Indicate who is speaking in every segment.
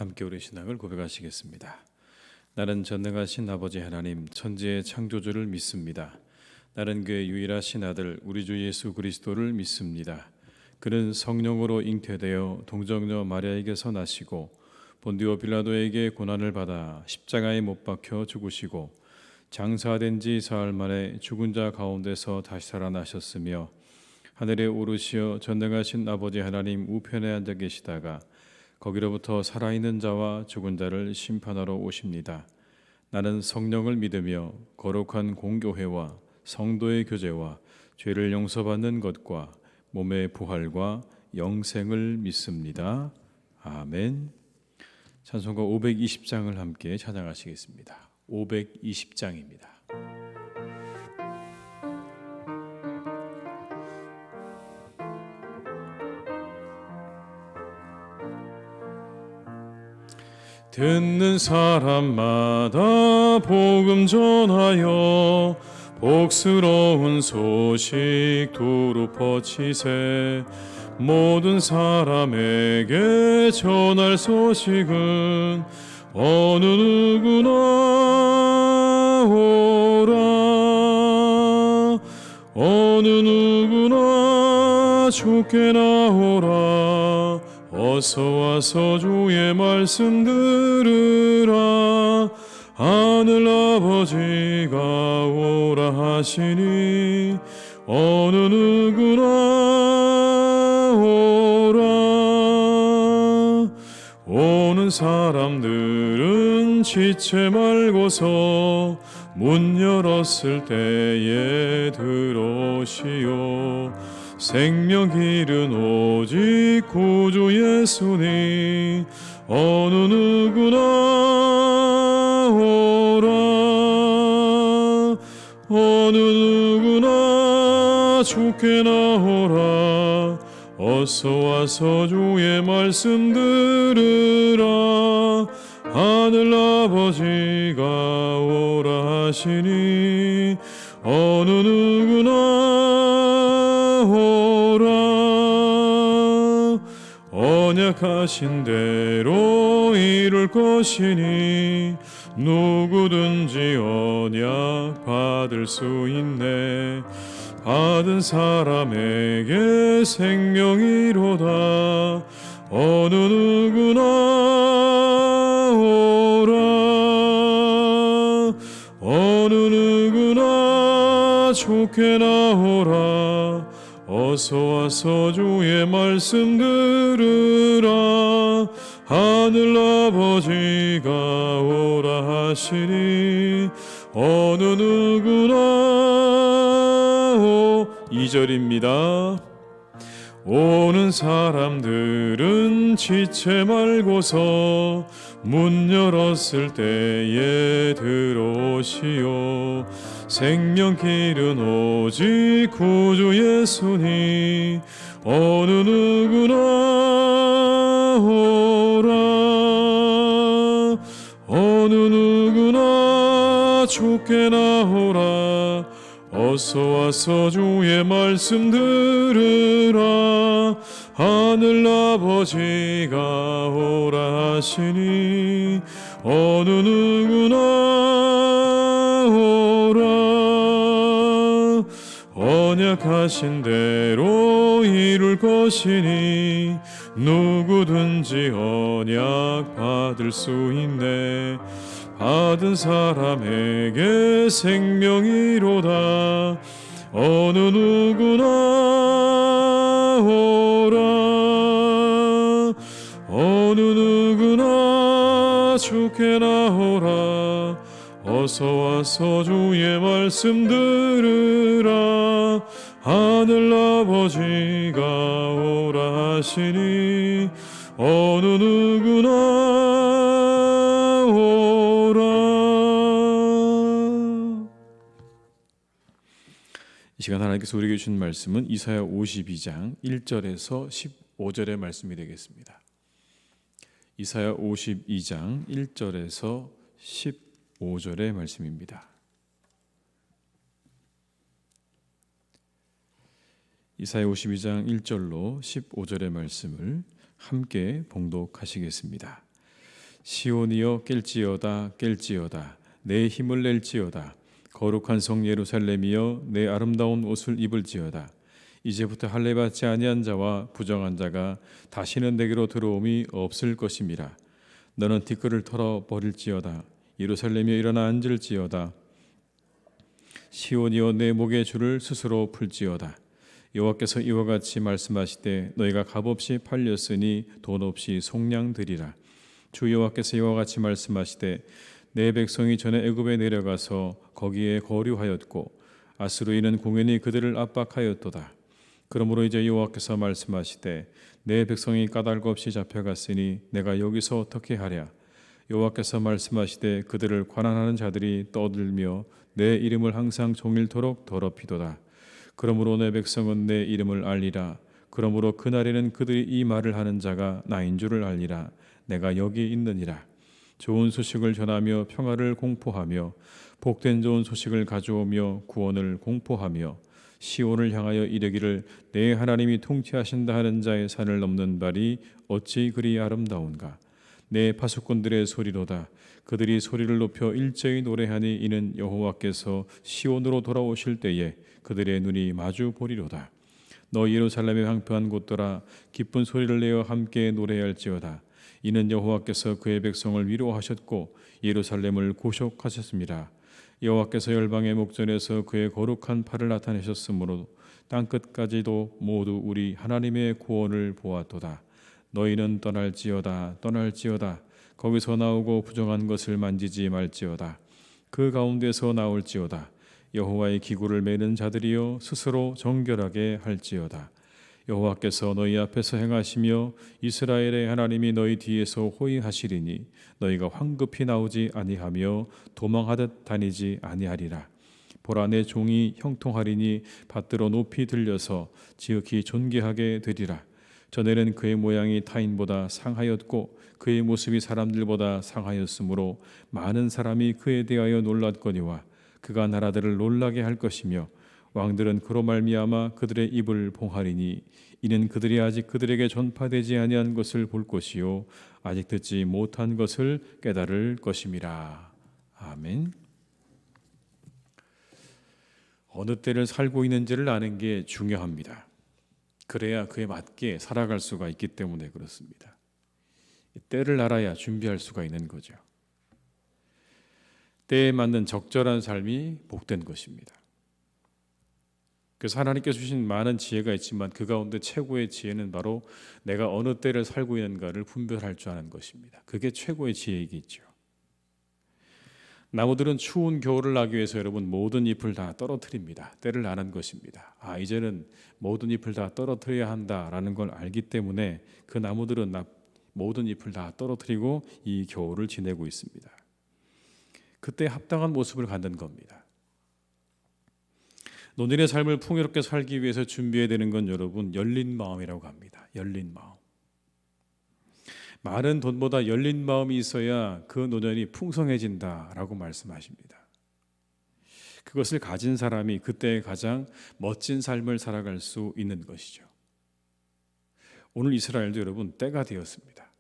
Speaker 1: 함께 우리 신앙을 고백하시겠습니다. 나는 전능하신 아버지 하나님 천지의 창조주를 믿습니다. 나는 그의 유일하신 아들 우리 주 예수 그리스도를 믿습니다. 그는 성령으로 잉태되어 동정녀 마리아에게서 나시고 본디오 빌라도에게 고난을 받아 십자가에 못 박혀 죽으시고 장사된 지 사흘 만에 죽은 자 가운데서 다시 살아나셨으며 하늘에 오르시어 전능하신 아버지 하나님 우편에 앉아 계시다가 거기로부터 살아있는 자와 죽은 자를 심판하러 오십니다. 나는 성령을 믿으며 거룩한 공교회와 성도의 교제와 죄를 용서받는 것과 몸의 부활과 영생을 믿습니다. 아멘. 찬송가 520장을 함께 찬양하시겠습니다. 520장입니다. 듣는 사람마다 복음 전하여 복스러운 소식 두루 퍼치세. 모든 사람에게 전할 소식은 어느 누구나 오라. 어느 누구나 주께 나오라. 어서 와서 주의 말씀 들으라. 하늘 아버지가 오라 하시니 어느 누구나 오라. 오는 사람들은 지체 말고서 문 열었을 때에 들어오시오. 생명 길은 오직 구주 예수니 어느 누구나 오라. 어느 누구나 주께 나오라. 어서 와서 주의 말씀 들으라. 하늘 아버지가 오라 하시니 어느 누구나 오라. 언약하신 대로 이룰 것이니 누구든지 언약 받을 수 있네. 받은 사람에게 생명이로다. 어느 누구나 오라. 어느 누구나 주께 나오라. 어서 와서 주의 말씀 들으라. 하늘 아버지가 오라 하시니 어느 누구나 2절입니다. 오는 사람들은 지체 말고서 문 열었을 때에 들어오시오. 생명 길은 오직 구주 예수니 어느 누구나 오라. 어느 누구나 주께 나오라. 어서 와서 주의 말씀 들으라. 하늘 아버지가 오라 하시니 어느 누구나 오라. 언약하신 대로 이룰 것이니 누구든지 언약 받을 수 있네. 받은 사람에게 생명이로다. 어느 누구나 오라. 어느 누구나 주께 나오라. 어서 와서 주의 말씀 들으라. 하늘 아버지가 오라 하시니 어느 누구나 이 시간 하나님께서 우리에게 주신 말씀은 이사야 52장 1절에서 15절의 말씀이 되겠습니다. 이사야 52장 1절에서 15절의 말씀입니다. 이사야 52장 1절로 15절의 말씀을 함께 봉독하시겠습니다. 시온이여 깰지어다 깰지어다 내 힘을 낼지어다 거룩한 성 예루살렘이여 내 아름다운 옷을 입을지어다 이제부터 할례 받지 아니한 자와 부정한 자가 다시는 내게로 들어옴이 없을 것임이라. 너는 티끌을 털어 버릴지어다 예루살렘이여 일어나 앉을지어다 시온이여 내 목의 줄을 스스로 풀지어다. 여호와께서 이와 같이 말씀하시되 너희가 값없이 팔렸으니 돈 없이 속량되리라. 주 여호와께서 이와 같이 말씀하시되 내 백성이 전에 애굽에 내려가서 거기에 거류하였고 아수르인은 공연히 그들을 압박하였도다. 그러므로 이제 여호와께서 말씀하시되 내 백성이 까닭 없이 잡혀갔으니 내가 여기서 어떻게 하랴. 여호와께서 말씀하시되 그들을 관한하는 자들이 떠들며 내 이름을 항상 종일토록 더럽히도다. 그러므로 내 백성은 내 이름을 알리라. 그러므로 그날에는 그들이 이 말을 하는 자가 나인 줄을 알리라. 내가 여기 있느니라. 좋은 소식을 전하며 평화를 공포하며 복된 좋은 소식을 가져오며 구원을 공포하며 시온을 향하여 이르기를 내 하나님이 통치하신다 하는 자의 산을 넘는 발이 어찌 그리 아름다운가. 내 파수꾼들의 소리로다. 그들이 소리를 높여 일제히 노래하니 이는 여호와께서 시온으로 돌아오실 때에 그들의 눈이 마주 보리로다. 너 예루살렘의 황폐한 곳들아 기쁜 소리를 내어 함께 노래할지어다. 이는 여호와께서 그의 백성을 위로하셨고 예루살렘을 구속하셨습니다. 여호와께서 열방의 목전에서 그의 거룩한 팔을 나타내셨으므로 땅 끝까지도 모두 우리 하나님의 구원을 보았도다. 너희는 떠날지어다 떠날지어다. 거기서 나오고 부정한 것을 만지지 말지어다. 그 가운데서 나올지어다. 여호와의 기구를 매는 자들이여 스스로 정결하게 할지어다. 여호와께서 너희 앞에서 행하시며 이스라엘의 하나님이 너희 뒤에서 호위하시리니 너희가 황급히 나오지 아니하며 도망하듯 다니지 아니하리라. 보라 내 종이 형통하리니 받들어 높이 들려서 지극히 존귀하게 되리라. 전에는 그의 모양이 타인보다 상하였고 그의 모습이 사람들보다 상하였으므로 많은 사람이 그에 대하여 놀랐거니와 그가 나라들을 놀라게 할 것이며 왕들은 그로 말미암아 그들의 입을 봉하리니 이는 그들이 아직 그들에게 전파되지 아니한 것을 볼 것이요 아직 듣지 못한 것을 깨달을 것임이라. 아멘. 어느 때를 살고 있는지를 아는 게 중요합니다. 그래야 그에 맞게 살아갈 수가 있기 때문에 그렇습니다. 때를 알아야 준비할 수가 있는 거죠. 때에 맞는 적절한 삶이 복된 것입니다. 그래서 하나님께서 주신 많은 지혜가 있지만 그 가운데 최고의 지혜는 바로 내가 어느 때를 살고 있는가를 분별할 줄 아는 것입니다. 그게 최고의 지혜이겠죠. 나무들은 추운 겨울을 나기 위해서 여러분 모든 잎을 다 떨어뜨립니다. 때를 아는 것입니다. 이제는 모든 잎을 다 떨어뜨려야 한다라는 걸 알기 때문에 그 나무들은 모든 잎을 다 떨어뜨리고 이 겨울을 지내고 있습니다. 그때 합당한 모습을 갖는 겁니다. 논인의 삶을 풍요롭게 살기 위해서 준비해야 되는 건 여러분 열린 마음이라고 합니다. 열린 마음. 많은 돈보다 열린 마음이 있어야 그 노년이 풍성해진다라고 말씀하십니다. 그것을 가진 사람이 그때 가장 멋진 삶을 살아갈 수 있는 것이죠. 오늘 이스라엘도 여러분 때가 되었습니다.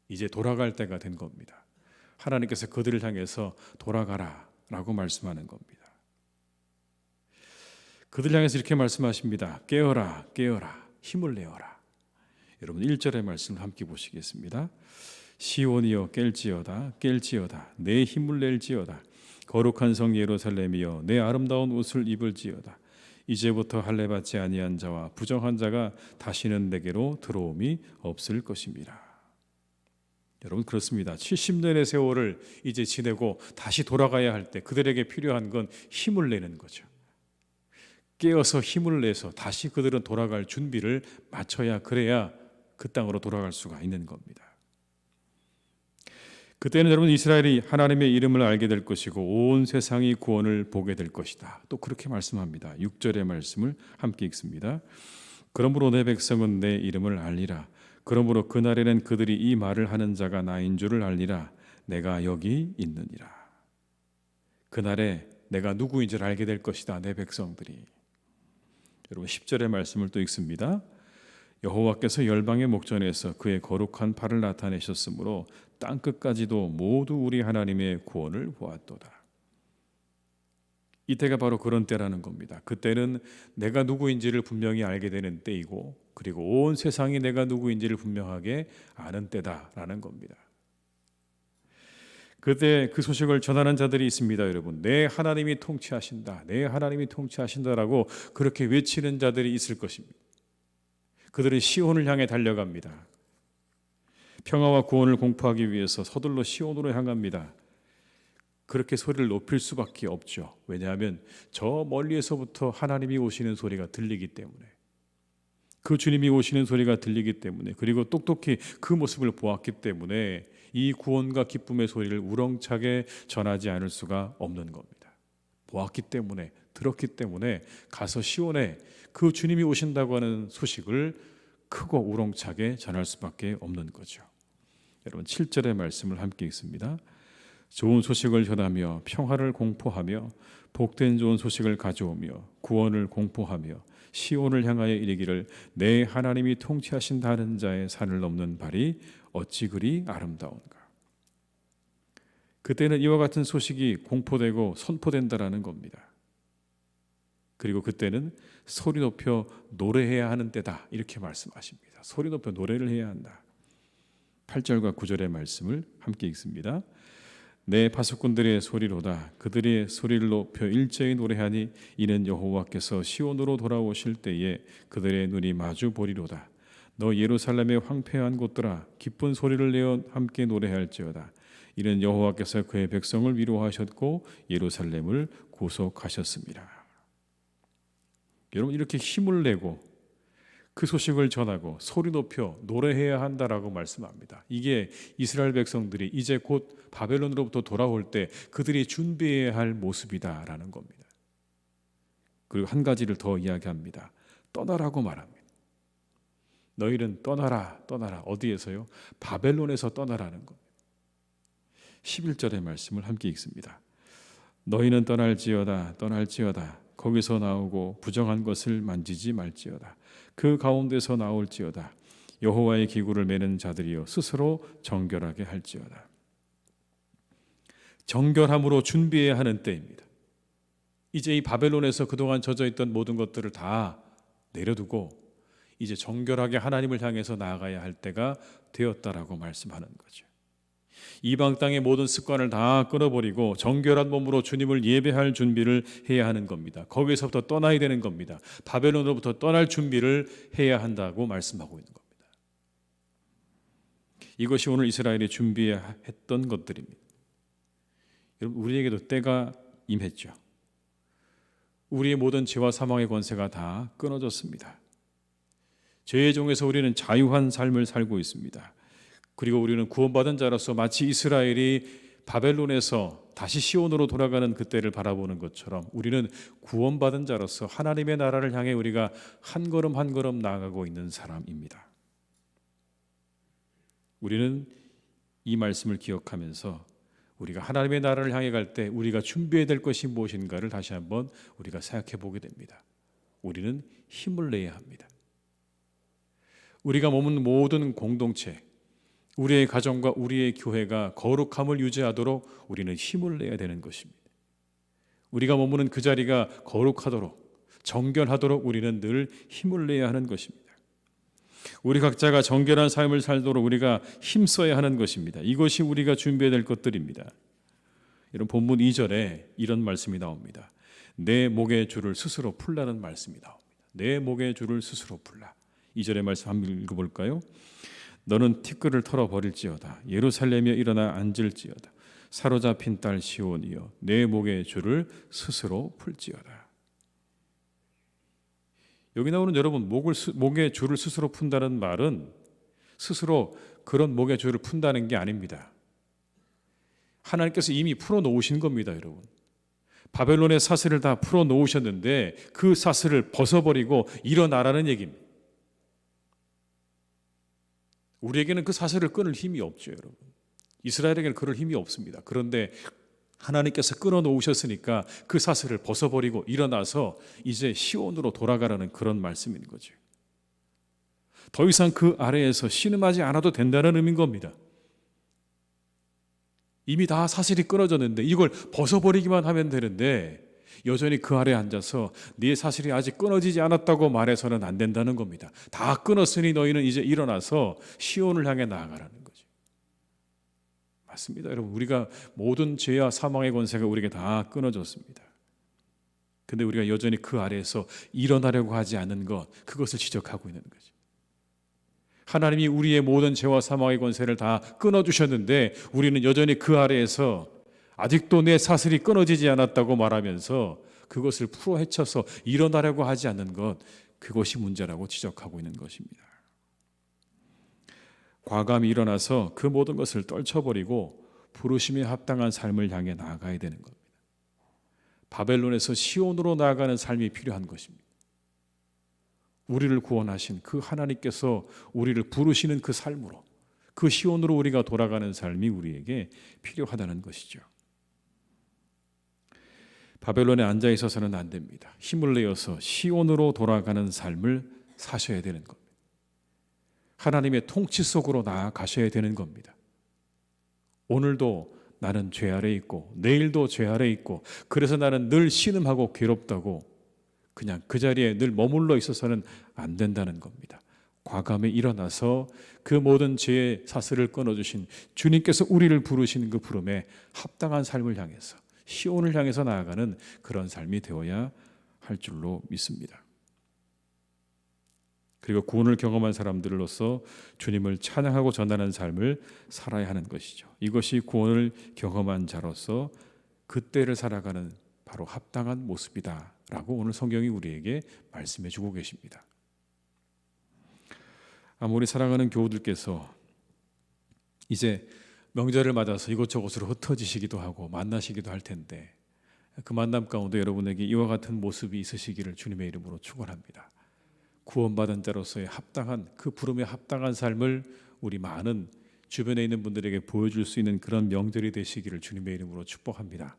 Speaker 1: 이제 돌아갈 때가 된 겁니다. 하나님께서 그들을 향해서 돌아가라 라고 말씀하는 겁니다. 그들 향해서 이렇게 말씀하십니다. 깨어라 깨어라 힘을 내어라. 여러분 1절의 말씀을 함께 보시겠습니다. 시온이여 깰지어다 깰지어다 내 힘을 낼지어다 거룩한 성 예루살렘이여 내 아름다운 옷을 입을지어다 이제부터 할례 받지 아니한 자와 부정한 자가 다시는 내게로 들어옴이 없을 것입니다. 여러분 그렇습니다. 70년의 세월을 이제 지내고 다시 돌아가야 할 때 그들에게 필요한 건 힘을 내는 거죠. 깨어서 힘을 내서 다시 그들은 돌아갈 준비를 마쳐야 그래야 그 땅으로 돌아갈 수가 있는 겁니다. 그때는 여러분 이스라엘이 하나님의 이름을 알게 될 것이고 온 세상이 구원을 보게 될 것이다. 또 그렇게 말씀합니다. 6절의 말씀을 함께 읽습니다. 그러므로 내 백성은 내 이름을 알리라. 그러므로 그날에는 그들이 이 말을 하는 자가 나인 줄을 알리라. 내가 여기 있느니라. 그날에 내가 누구인지를 알게 될 것이다. 내 백성들이. 여러분 10절의 말씀을 또 읽습니다. 여호와께서 열방의 목전에서 그의 거룩한 팔을 나타내셨으므로 땅 끝까지도 모두 우리 하나님의 구원을 보았도다. 이때가 바로 그런 때라는 겁니다. 그때는 내가 누구인지를 분명히 알게 되는 때이고, 그리고 온 세상이 내가 누구인지를 분명하게 아는 때다라는 겁니다. 그때 그 소식을 전하는 자들이 있습니다, 여러분. 내 하나님이 통치하신다, 내 하나님이 통치하신다라고 그렇게 외치는 자들이 있을 것입니다. 그들은 시온을 향해 달려갑니다. 평화와 구원을 공포하기 위해서 서둘러 시온으로 향합니다. 그렇게 소리를 높일 수밖에 없죠. 왜냐하면 저 멀리에서부터 하나님이 오시는 소리가 들리기 때문에, 그 주님이 오시는 소리가 들리기 때문에, 그리고 똑똑히 그 모습을 보았기 때문에 이 구원과 기쁨의 소리를 우렁차게 전하지 않을 수가 없는 겁니다. 보았기 때문에, 들었기 때문에 가서 시온에 그 주님이 오신다고 하는 소식을 크고 우렁차게 전할 수밖에 없는 거죠. 여러분 7절의 말씀을 함께 읽습니다. 좋은 소식을 전하며 평화를 공포하며 복된 좋은 소식을 가져오며 구원을 공포하며 시온을 향하여 이르기를 내 하나님이 통치하신다는 자의 산을 넘는 발이 어찌 그리 아름다운가. 그때는 이와 같은 소식이 공포되고 선포된다라는 겁니다. 그리고 그때는 소리 높여 노래해야 하는 때다, 이렇게 말씀하십니다. 소리 높여 노래를 해야 한다. 8절과 9절의 말씀을 함께 읽습니다. 내 파수꾼들의 소리로다. 그들의 소리를 높여 일제히 노래하니 이는 여호와께서 시온으로 돌아오실 때에 그들의 눈이 마주 보리로다. 너 예루살렘의 황폐한 곳들아, 기쁜 소리를 내어 함께 노래할지어다. 이는 여호와께서 그의 백성을 위로하셨고 예루살렘을 구속하셨습니다. 여러분, 이렇게 힘을 내고 그 소식을 전하고 소리 높여 노래해야 한다라고 말씀합니다. 이게 이스라엘 백성들이 이제 곧 바벨론으로부터 돌아올 때 그들이 준비해야 할 모습이다라는 겁니다. 그리고 한 가지를 더 이야기합니다. 떠나라고 말합니다. 너희는 떠나라, 떠나라. 어디에서요? 바벨론에서 떠나라는 겁니다. 11절의 말씀을 함께 읽습니다. 너희는 떠날지어다, 떠날지어다. 거기서 나오고 부정한 것을 만지지 말지어다. 그 가운데서 나올지어다. 여호와의 기구를 매는 자들이여 스스로 정결하게 할지어다. 정결함으로 준비해야 하는 때입니다. 이제 이 바벨론에서 그동안 젖어있던 모든 것들을 다 내려두고 이제 정결하게 하나님을 향해서 나아가야 할 때가 되었다라고 말씀하는 거죠. 이방 땅의 모든 습관을 다 끊어버리고 정결한 몸으로 주님을 예배할 준비를 해야 하는 겁니다. 거기서부터 떠나야 되는 겁니다. 바벨론으로부터 떠날 준비를 해야 한다고 말씀하고 있는 겁니다. 이것이 오늘 이스라엘이 준비했던 것들입니다. 여러분, 우리에게도 때가 임했죠. 우리의 모든 죄와 사망의 권세가 다 끊어졌습니다. 죄의 종에서 우리는 자유한 삶을 살고 있습니다. 그리고 우리는 구원받은 자로서 마치 이스라엘이 바벨론에서 다시 시온으로 돌아가는 그때를 바라보는 것처럼 우리는 구원받은 자로서 하나님의 나라를 향해 우리가 한 걸음 한 걸음 나아가고 있는 사람입니다. 우리는 이 말씀을 기억하면서 우리가 하나님의 나라를 향해 갈 때 우리가 준비해야 될 것이 무엇인가를 다시 한번 우리가 생각해 보게 됩니다. 우리는 힘을 내야 합니다. 우리가 머문 모든 공동체, 우리의 가정과 우리의 교회가 거룩함을 유지하도록 우리는 힘을 내야 되는 것입니다. 우리가 머무는 그 자리가 거룩하도록, 정결하도록 우리는 늘 힘을 내야 하는 것입니다. 우리 각자가 정결한 삶을 살도록 우리가 힘써야 하는 것입니다. 이것이 우리가 준비해야 될 것들입니다. 이런 본문 2절에 이런 말씀이 나옵니다. 내 목의 줄을 스스로 풀라는 말씀이 나옵니다. 내 목의 줄을 스스로 풀라. 2절의 말씀 한번 읽어볼까요? 너는 티끌을 털어버릴지어다. 예루살렘에 일어나 앉을지어다. 사로잡힌 딸 시온이여 내 목의 줄을 스스로 풀지어다. 여기 나오는 여러분, 목의 줄을 스스로 푼다는 말은 스스로 그런 목의 줄을 푼다는 게 아닙니다. 하나님께서 이미 풀어놓으신 겁니다, 여러분. 바벨론의 사슬을 다 풀어놓으셨는데 그 사슬을 벗어버리고 일어나라는 얘기입니다. 우리에게는 그 사슬을 끊을 힘이 없죠, 여러분. 이스라엘에게는 그럴 힘이 없습니다. 그런데 하나님께서 끊어놓으셨으니까 그 사슬을 벗어버리고 일어나서 이제 시온으로 돌아가라는 그런 말씀인 거죠. 더 이상 그 아래에서 신음하지 않아도 된다는 의미인 겁니다. 이미 다 사슬이 끊어졌는데 이걸 벗어버리기만 하면 되는데 여전히 그 아래에 앉아서 네 사슬이 아직 끊어지지 않았다고 말해서는 안 된다는 겁니다. 다 끊었으니 너희는 이제 일어나서 시온을 향해 나아가라는 거죠. 맞습니다, 여러분. 우리가 모든 죄와 사망의 권세가 우리에게 다 끊어졌습니다. 근데 우리가 여전히 그 아래에서 일어나려고 하지 않는 것, 그것을 지적하고 있는 거죠. 하나님이 우리의 모든 죄와 사망의 권세를 다 끊어주셨는데 우리는 여전히 그 아래에서 아직도 내 사슬이 끊어지지 않았다고 말하면서 그것을 풀어 헤쳐서 일어나려고 하지 않는 것, 그것이 문제라고 지적하고 있는 것입니다. 과감히 일어나서 그 모든 것을 떨쳐버리고 부르심에 합당한 삶을 향해 나아가야 되는 겁니다. 바벨론에서 시온으로 나아가는 삶이 필요한 것입니다. 우리를 구원하신 그 하나님께서 우리를 부르시는 그 삶으로, 그 시온으로 우리가 돌아가는 삶이 우리에게 필요하다는 것이죠. 바벨론에 앉아 있어서는 안 됩니다. 힘을 내어서 시온으로 돌아가는 삶을 사셔야 되는 겁니다. 하나님의 통치 속으로 나아가셔야 되는 겁니다. 오늘도 나는 죄 아래 있고 내일도 죄 아래 있고 그래서 나는 늘 신음하고 괴롭다고 그냥 그 자리에 늘 머물러 있어서는 안 된다는 겁니다. 과감히 일어나서 그 모든 죄의 사슬을 끊어주신 주님께서 우리를 부르시는 그 부름에 합당한 삶을 향해서 시온을 향해서 나아가는 그런 삶이 되어야 할 줄로 믿습니다. 그리고 구원을 경험한 사람들로서 주님을 찬양하고 전하는 삶을 살아야 하는 것이죠. 이것이 구원을 경험한 자로서 그때를 살아가는 바로 합당한 모습이다라고 오늘 성경이 우리에게 말씀해 주고 계십니다. 아무리 사랑하는 교우들께서 이제 명절을 맞아서 이곳저곳으로 흩어지시기도 하고 만나시기도 할 텐데 그 만남 가운데 여러분에게 이와 같은 모습이 있으시기를 주님의 이름으로 축원합니다. 구원받은 자로서의 합당한 그 부름에 합당한 삶을 우리 많은 주변에 있는 분들에게 보여줄 수 있는 그런 명절이 되시기를 주님의 이름으로 축복합니다.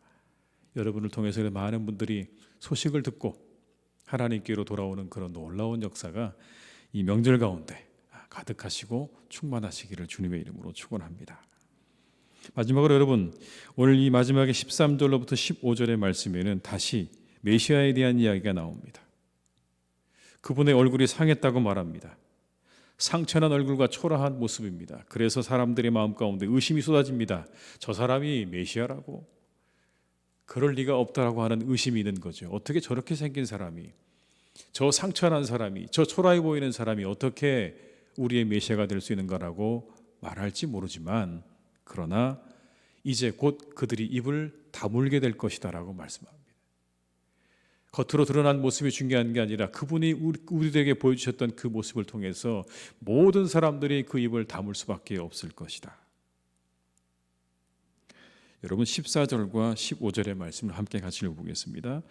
Speaker 1: 여러분을 통해서 많은 분들이 소식을 듣고 하나님께로 돌아오는 그런 놀라운 역사가 이 명절 가운데 가득하시고 충만하시기를 주님의 이름으로 축원합니다. 마지막으로 여러분, 오늘 이 마지막에 13절로부터 15절의 말씀에는 다시 메시아에 대한 이야기가 나옵니다. 그분의 얼굴이 상했다고 말합니다. 상처난 얼굴과 초라한 모습입니다. 그래서 사람들의 마음 가운데 의심이 쏟아집니다. 저 사람이 메시아라고? 그럴 리가 없다라고 하는 의심이 있는 거죠. 어떻게 저렇게 생긴 사람이, 저 상처난 사람이, 저 초라해 보이는 사람이 어떻게 우리의 메시아가 될 수 있는가라고 말할지 모르지만 그러나 이제 곧 그들이 입을 다물게 될 것이다라고 말씀합니다. 겉으로 드러난 모습이 중요한 게 아니라 그분이 우리들에게 보여주셨던 그 모습을 통해서 모든 사람들이 그 입을 다물 수밖에 없을 것이다. 여러분 14절과 15절의 말씀을 함께 같이 읽어보겠습니다.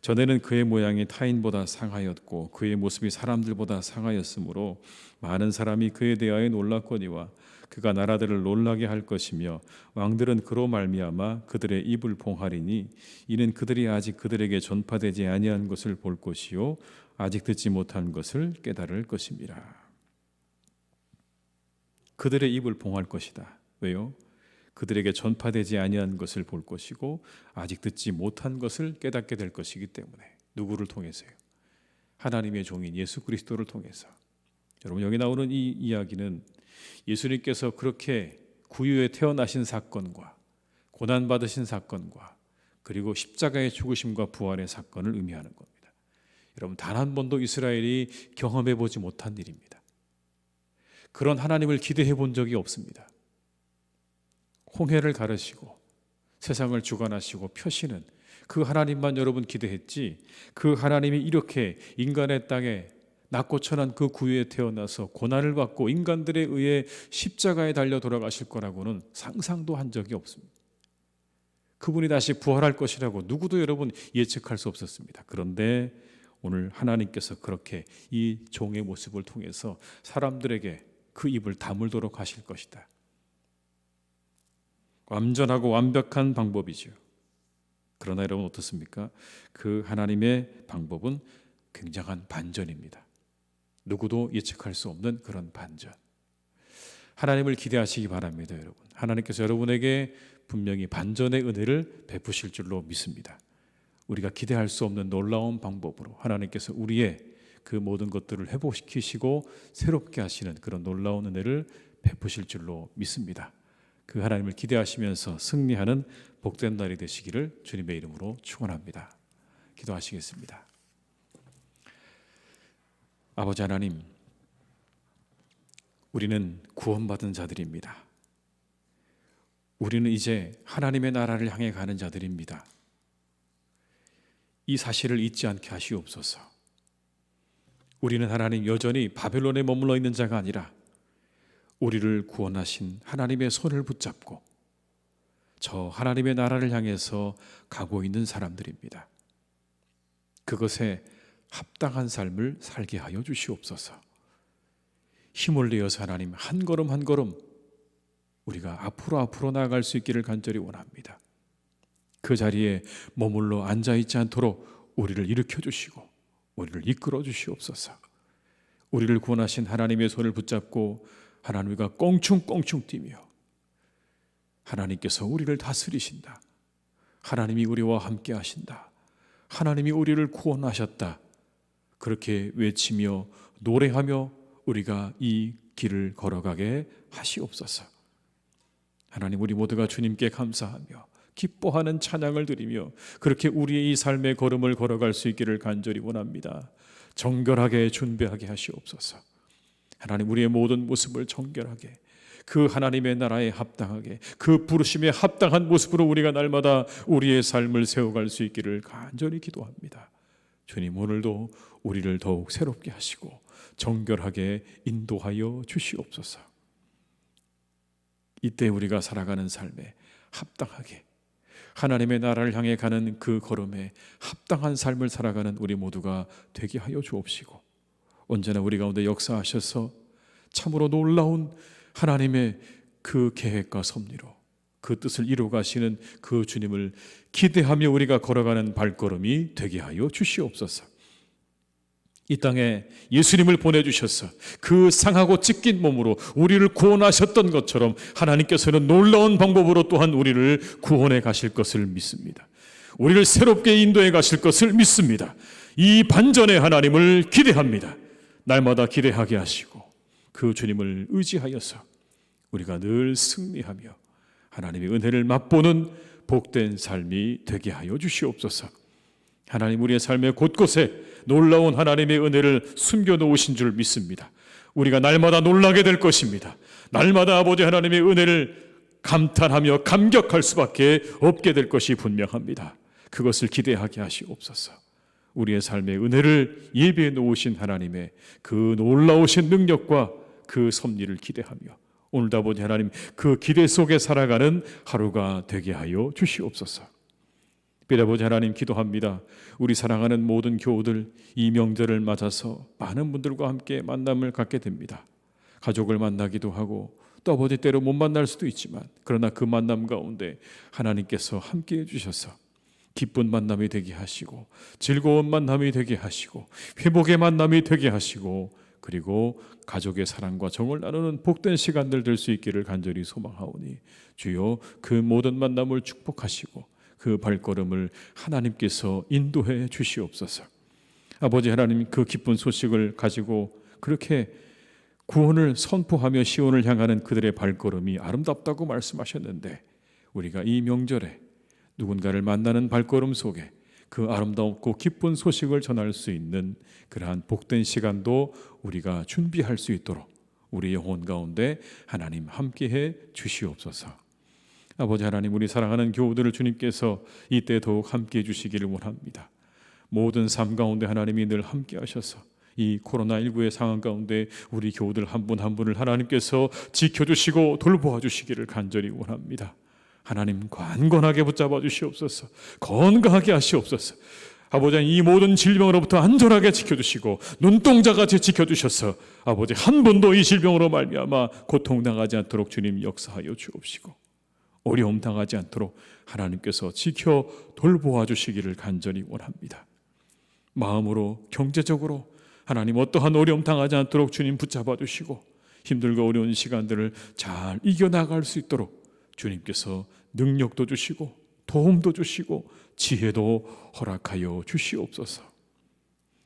Speaker 1: 전에는 그의 모양이 타인보다 상하였고 그의 모습이 사람들보다 상하였으므로 많은 사람이 그에 대하여 놀랐거니와 그가 나라들을 놀라게 할 것이며 왕들은 그로 말미암아 그들의 입을 봉하리니 이는 그들이 아직 그들에게 전파되지 아니한 것을 볼 것이요 아직 듣지 못한 것을 깨달을 것입니다. 그들의 입을 봉할 것이다. 왜요? 그들에게 전파되지 아니한 것을 볼 것이고 아직 듣지 못한 것을 깨닫게 될 것이기 때문에. 누구를 통해서요? 하나님의 종인 예수 그리스도를 통해서. 여러분 여기 나오는 이 이야기는 예수님께서 그렇게 구유에 태어나신 사건과 고난받으신 사건과 그리고 십자가의 죽으심과 부활의 사건을 의미하는 겁니다. 여러분 단 한 번도 이스라엘이 경험해 보지 못한 일입니다. 그런 하나님을 기대해 본 적이 없습니다. 홍해를 가르시고 세상을 주관하시고 펴시는 그 하나님만 여러분 기대했지, 그 하나님이 이렇게 인간의 땅에 낮고 천한 그 구유에 태어나서 고난을 받고 인간들에 의해 십자가에 달려 돌아가실 거라고는 상상도 한 적이 없습니다. 그분이 다시 부활할 것이라고 누구도 여러분 예측할 수 없었습니다. 그런데 오늘 하나님께서 그렇게 이 종의 모습을 통해서 사람들에게 그 입을 다물도록 하실 것이다. 완전하고 완벽한 방법이죠. 그러나 여러분 어떻습니까? 그 하나님의 방법은 굉장한 반전입니다. 누구도 예측할 수 없는 그런 반전. 하나님을 기대하시기 바랍니다, 여러분. 하나님께서 여러분에게 분명히 반전의 은혜를 베푸실 줄로 믿습니다. 우리가 기대할 수 없는 놀라운 방법으로 하나님께서 우리의 그 모든 것들을 회복시키시고 새롭게 하시는 그런 놀라운 은혜를 베푸실 줄로 믿습니다. 그 하나님을 기대하시면서 승리하는 복된 날이 되시기를 주님의 이름으로 축원합니다. 기도하시겠습니다. 아버지 하나님, 우리는 구원받은 자들입니다. 우리는 이제 하나님의 나라를 향해 가는 자들입니다. 이 사실을 잊지 않게 하시옵소서. 우리는 하나님 여전히 바벨론에 머물러 있는 자가 아니라 우리를 구원하신 하나님의 손을 붙잡고 저 하나님의 나라를 향해서 가고 있는 사람들입니다. 그것에 합당한 삶을 살게 하여 주시옵소서. 힘을 내어서 하나님 한 걸음 한 걸음 우리가 앞으로 나아갈 수 있기를 간절히 원합니다. 그 자리에 머물러 앉아있지 않도록 우리를 일으켜 주시고 우리를 이끌어 주시옵소서. 우리를 구원하신 하나님의 손을 붙잡고 하나님과 껑충껑충 뛰며 하나님께서 우리를 다스리신다. 하나님이 우리와 함께 하신다. 하나님이 우리를 구원하셨다. 그렇게 외치며 노래하며 우리가 이 길을 걸어가게 하시옵소서. 하나님, 우리 모두가 주님께 감사하며 기뻐하는 찬양을 드리며 그렇게 우리의 이 삶의 걸음을 걸어갈 수 있기를 간절히 원합니다. 정결하게 준비하게 하시옵소서. 하나님, 우리의 모든 모습을 정결하게 그 하나님의 나라에 합당하게 그 부르심에 합당한 모습으로 우리가 날마다 우리의 삶을 세워갈 수 있기를 간절히 기도합니다. 주님, 오늘도 우리를 더욱 새롭게 하시고 정결하게 인도하여 주시옵소서. 이때 우리가 살아가는 삶에 합당하게 하나님의 나라를 향해 가는 그 걸음에 합당한 삶을 살아가는 우리 모두가 되게 하여 주옵시고 언제나 우리 가운데 역사하셔서 참으로 놀라운 하나님의 그 계획과 섭리로 그 뜻을 이루어 가시는 그 주님을 기대하며 우리가 걸어가는 발걸음이 되게 하여 주시옵소서. 이 땅에 예수님을 보내주셔서 그 상하고 찢긴 몸으로 우리를 구원하셨던 것처럼 하나님께서는 놀라운 방법으로 또한 우리를 구원해 가실 것을 믿습니다. 우리를 새롭게 인도해 가실 것을 믿습니다. 이 반전의 하나님을 기대합니다. 날마다 기대하게 하시고 그 주님을 의지하여서 우리가 늘 승리하며 하나님의 은혜를 맛보는 복된 삶이 되게 하여 주시옵소서. 하나님, 우리의 삶의 곳곳에 놀라운 하나님의 은혜를 숨겨놓으신 줄 믿습니다. 우리가 날마다 놀라게 될 것입니다. 날마다 아버지 하나님의 은혜를 감탄하며 감격할 수밖에 없게 될 것이 분명합니다. 그것을 기대하게 하시옵소서. 우리의 삶의 은혜를 예비해 놓으신 하나님의 그 놀라우신 능력과 그 섭리를 기대하며 오늘도 아버지 하나님 그 기대 속에 살아가는 하루가 되게 하여 주시옵소서. 아버지 하나님, 기도합니다. 우리 사랑하는 모든 교우들 이 명절을 맞아서 많은 분들과 함께 만남을 갖게 됩니다. 가족을 만나기도 하고 또 아버지 때로 못 만날 수도 있지만 그러나 그 만남 가운데 하나님께서 함께해 주셔서 기쁜 만남이 되게 하시고 즐거운 만남이 되게 하시고 회복의 만남이 되게 하시고 그리고 가족의 사랑과 정을 나누는 복된 시간들 될 수 있기를 간절히 소망하오니 주여 그 모든 만남을 축복하시고 그 발걸음을 하나님께서 인도해 주시옵소서. 아버지 하나님, 그 기쁜 소식을 가지고 그렇게 구원을 선포하며 시온을 향하는 그들의 발걸음이 아름답다고 말씀하셨는데 우리가 이 명절에 누군가를 만나는 발걸음 속에 그 아름답고 기쁜 소식을 전할 수 있는 그러한 복된 시간도 우리가 준비할 수 있도록 우리 영혼 가운데 하나님 함께해 주시옵소서. 아버지 하나님, 우리 사랑하는 교우들을 주님께서 이때 더욱 함께해 주시기를 원합니다. 모든 삶 가운데 하나님이 늘 함께 하셔서 이 코로나19의 상황 가운데 우리 교우들 한 분 한 분을 하나님께서 지켜주시고 돌보아 주시기를 간절히 원합니다. 하나님 관건하게 붙잡아 주시옵소서. 건강하게 하시옵소서. 아버지, 이 모든 질병으로부터 안전하게 지켜주시고 눈동자같이 지켜주셔서 아버지 한 분도 이 질병으로 말미암아 고통당하지 않도록 주님 역사하여 주옵시고 어려움 당하지 않도록 하나님께서 지켜 돌보아 주시기를 간절히 원합니다. 마음으로 경제적으로 하나님 어떠한 어려움 당하지 않도록 주님 붙잡아 주시고 힘들고 어려운 시간들을 잘 이겨나갈 수 있도록 주님께서 능력도 주시고 도움도 주시고 지혜도 허락하여 주시옵소서.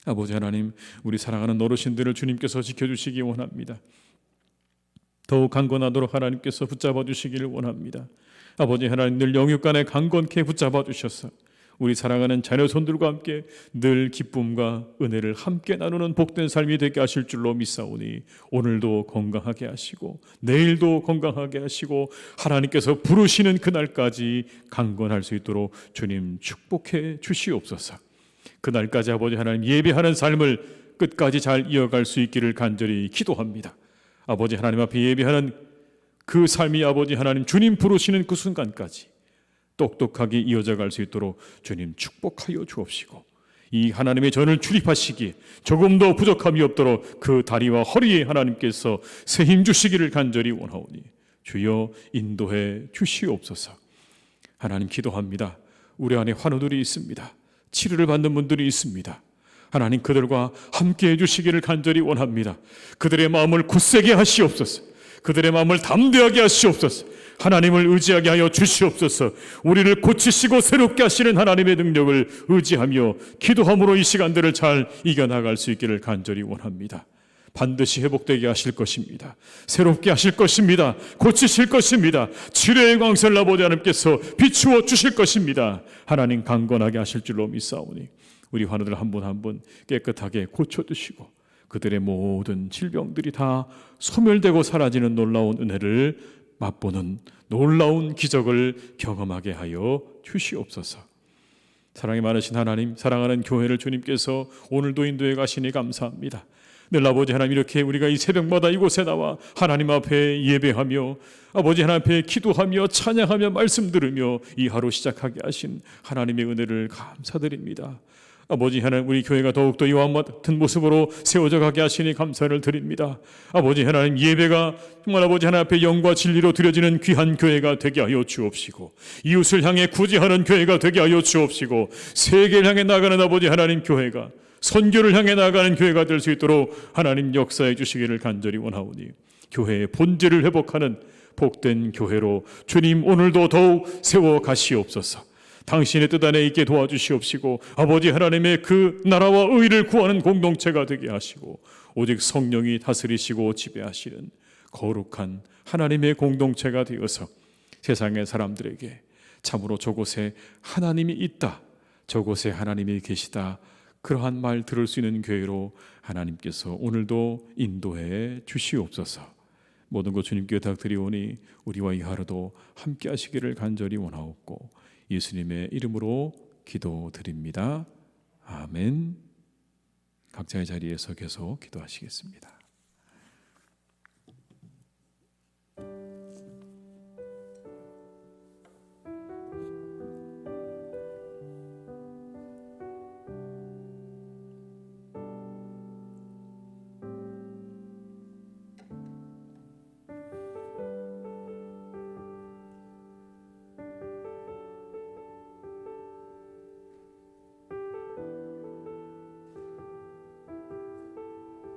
Speaker 1: 아버지 하나님, 우리 사랑하는 어르신들을 주님께서 지켜주시기 원합니다. 더욱 강건하도록 하나님께서 붙잡아 주시기를 원합니다. 아버지 하나님, 늘 영육간에 강건케 붙잡아 주셔서 우리 사랑하는 자녀손들과 함께 늘 기쁨과 은혜를 함께 나누는 복된 삶이 되게 하실 줄로 믿사오니 오늘도 건강하게 하시고 내일도 건강하게 하시고 하나님께서 부르시는 그날까지 강건할 수 있도록 주님 축복해 주시옵소서. 그날까지 아버지 하나님, 예배하는 삶을 끝까지 잘 이어갈 수 있기를 간절히 기도합니다. 아버지 하나님 앞에 예배하는 그 삶이 아버지 하나님 주님 부르시는 그 순간까지 똑똑하게 이어져 갈 수 있도록 주님 축복하여 주옵시고, 이 하나님의 전을 출입하시기에 조금 더 부족함이 없도록 그 다리와 허리에 하나님께서 새 힘 주시기를 간절히 원하오니 주여 인도해 주시옵소서. 하나님 기도합니다. 우리 안에 환우들이 있습니다. 치료를 받는 분들이 있습니다. 하나님 그들과 함께 해주시기를 간절히 원합니다. 그들의 마음을 굳세게 하시옵소서. 그들의 마음을 담대하게 하시옵소서. 하나님을 의지하게 하여 주시옵소서. 우리를 고치시고 새롭게 하시는 하나님의 능력을 의지하며 기도함으로 이 시간들을 잘 이겨나갈 수 있기를 간절히 원합니다. 반드시 회복되게 하실 것입니다. 새롭게 하실 것입니다. 고치실 것입니다. 치료의 광선을 아버지 하나님께서 비추어 주실 것입니다. 하나님 강건하게 하실 줄로 믿사오니 우리 환우들 한 분 한 분 깨끗하게 고쳐주시고 그들의 모든 질병들이 다 소멸되고 사라지는 놀라운 은혜를 맛보는 놀라운 기적을 경험하게 하여 주시옵소서. 사랑이 많으신 하나님, 사랑하는 교회를 주님께서 오늘도 인도해 가시니 감사합니다. 늘 아버지 하나님, 이렇게 우리가 이 새벽마다 이곳에 나와 하나님 앞에 예배하며 아버지 하나님 앞에 기도하며 찬양하며 말씀 들으며 이 하루 시작하게 하신 하나님의 은혜를 감사드립니다. 아버지 하나님, 우리 교회가 더욱더 이와 같은 모습으로 세워져 가게 하시니 감사를 드립니다. 아버지 하나님, 예배가 정말 아버지 하나님 앞에 영과 진리로 드려지는 귀한 교회가 되게 하여 주옵시고, 이웃을 향해 구제하는 교회가 되게 하여 주옵시고, 세계를 향해 나가는 아버지 하나님 교회가, 선교를 향해 나가는 교회가 될 수 있도록 하나님 역사해 주시기를 간절히 원하오니 교회의 본질을 회복하는 복된 교회로 주님 오늘도 더욱 세워 가시옵소서. 당신의 뜻 안에 있게 도와주시옵시고 아버지 하나님의 그 나라와 의를 구하는 공동체가 되게 하시고 오직 성령이 다스리시고 지배하시는 거룩한 하나님의 공동체가 되어서 세상의 사람들에게 참으로 저곳에 하나님이 있다, 저곳에 하나님이 계시다, 그러한 말 들을 수 있는 교회로 하나님께서 오늘도 인도해 주시옵소서. 모든 것 주님께 부탁드리오니 우리와 이 하루도 함께 하시기를 간절히 원하옵고 예수님의 이름으로 기도드립니다. 아멘. 각자의 자리에서 계속 기도하시겠습니다.